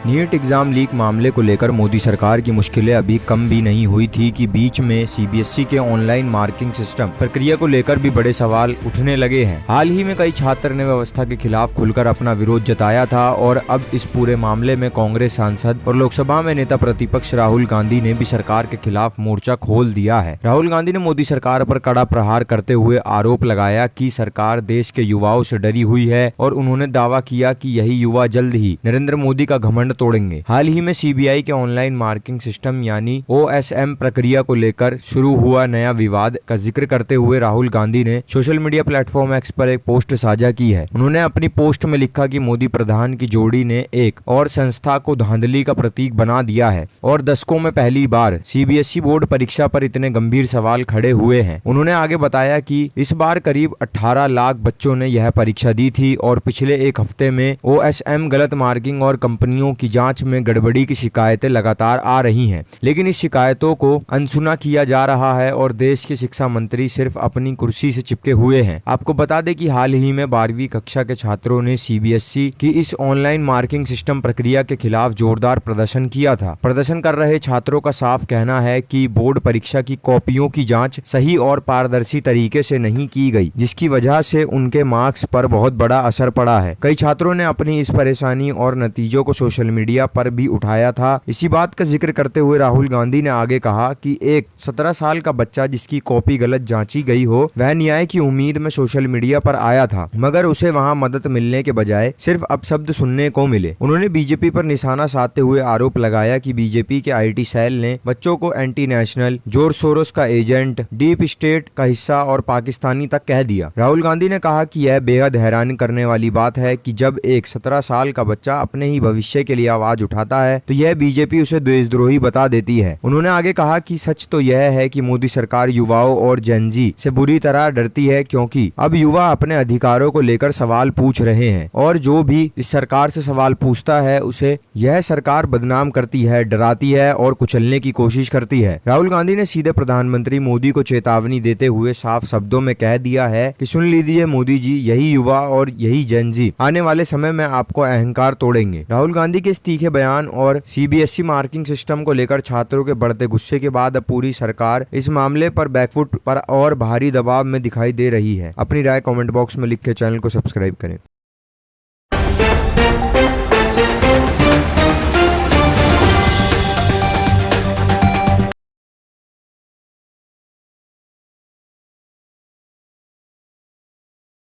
NEET exam leak मामले को लेकर मोदी सरकार की मुश्किलें अभी कम भी नहीं हुई थी कि बीच में सीबीएसई के ऑनलाइन मार्किंग सिस्टम प्रक्रिया को लेकर भी बड़े सवाल उठने लगे हैं। हाल ही में कई छात्र ने व्यवस्था के खिलाफ खुलकर अपना विरोध जताया था और अब इस पूरे मामले में कांग्रेस सांसद और लोकसभा में नेता प्रतिपक्ष राहुल गांधी ने भी सरकार के खिलाफ मोर्चा खोल दिया है। राहुल गांधी ने मोदी सरकार पर कड़ा प्रहार करते हुए आरोप लगाया कि सरकार देश के युवाओं से डरी हुई है और उन्होंने दावा किया कि यही युवा जल्द ही नरेंद्र मोदी का घमंड तोड़ेंगे। हाल ही में सीबीआई के ऑनलाइन मार्किंग सिस्टम यानी ओएसएम प्रक्रिया को लेकर शुरू हुआ नया विवाद का जिक्र करते हुए राहुल गांधी ने सोशल मीडिया प्लेटफॉर्म एक्स पर एक पोस्ट साझा की है। उन्होंने अपनी पोस्ट में लिखा कि मोदी प्रधान की जोड़ी ने एक और संस्था को धांधली का प्रतीक बना दिया है और दशकों में पहली बार सीबीएसई बोर्ड परीक्षा पर इतने गंभीर सवाल खड़े हुए हैं। उन्होंने आगे बताया कि इस बार करीब 18 लाख बच्चों ने यह परीक्षा दी थी और पिछले एक हफ्ते में ओएसएम गलत मार्किंग और कंपनियों की जांच में गड़बड़ी की शिकायतें लगातार आ रही हैं, लेकिन इस शिकायतों को अनसुना किया जा रहा है और देश के शिक्षा मंत्री सिर्फ अपनी कुर्सी से चिपके हुए हैं। आपको बता दें कि हाल ही में 12वीं कक्षा के छात्रों ने सीबीएसई की इस ऑनलाइन मार्किंग सिस्टम प्रक्रिया के खिलाफ जोरदार प्रदर्शन किया था। प्रदर्शन कर रहे छात्रों का साफ कहना है कि बोर्ड परीक्षा की कॉपियों की जाँच सही और पारदर्शी तरीके से नहीं की गई, जिसकी वजह से उनके मार्क्स पर बहुत बड़ा असर पड़ा है। कई छात्रों ने अपनी इस परेशानी और नतीजों को सोशल मीडिया पर भी उठाया था। इसी बात का जिक्र करते हुए राहुल गांधी ने आगे कहा कि एक 17 साल का बच्चा जिसकी कॉपी गलत जांची गई हो, वह न्याय की उम्मीद में सोशल मीडिया पर आया था, मगर उसे वहां मदद मिलने के बजाय सिर्फ अपशब्द सुनने को मिले। उन्होंने बीजेपी पर निशाना साधते हुए आरोप लगाया कि बीजेपी के आईटी सेल ने बच्चों को एंटी नेशनल, जोर सोरोस का एजेंट, डीप स्टेट का हिस्सा और पाकिस्तानी तक कह दिया। राहुल गांधी ने कहा कि यह बेहद हैरान करने वाली बात है कि जब एक 17 साल का बच्चा अपने ही भविष्य के लिए आवाज उठाता है तो यह बीजेपी उसे देशद्रोही बता देती है। उन्होंने आगे कहा कि सच तो यह है कि मोदी सरकार युवाओं और जेनजी से बुरी तरह डरती है, क्योंकि अब युवा अपने अधिकारों को लेकर सवाल पूछ रहे हैं और जो भी इस सरकार से सवाल पूछता है उसे यह सरकार बदनाम करती है, डराती है और कुचलने की कोशिश करती है। राहुल गांधी ने सीधे प्रधानमंत्री मोदी को चेतावनी देते हुए साफ शब्दों में कह दिया है कि सुन लीजिए मोदी जी, यही युवा और यही जेनजी आने वाले समय में आपको अहंकार तोड़ेंगे। राहुल गांधी के इस तीखे बयान और सीबीएसई मार्किंग सिस्टम को लेकर छात्रों के बढ़ते गुस्से के बाद अब पूरी सरकार इस मामले पर बैकफुट पर और भारी दबाव में दिखाई दे रही है। अपनी राय कमेंट बॉक्स में लिख के चैनल को सब्सक्राइब करें।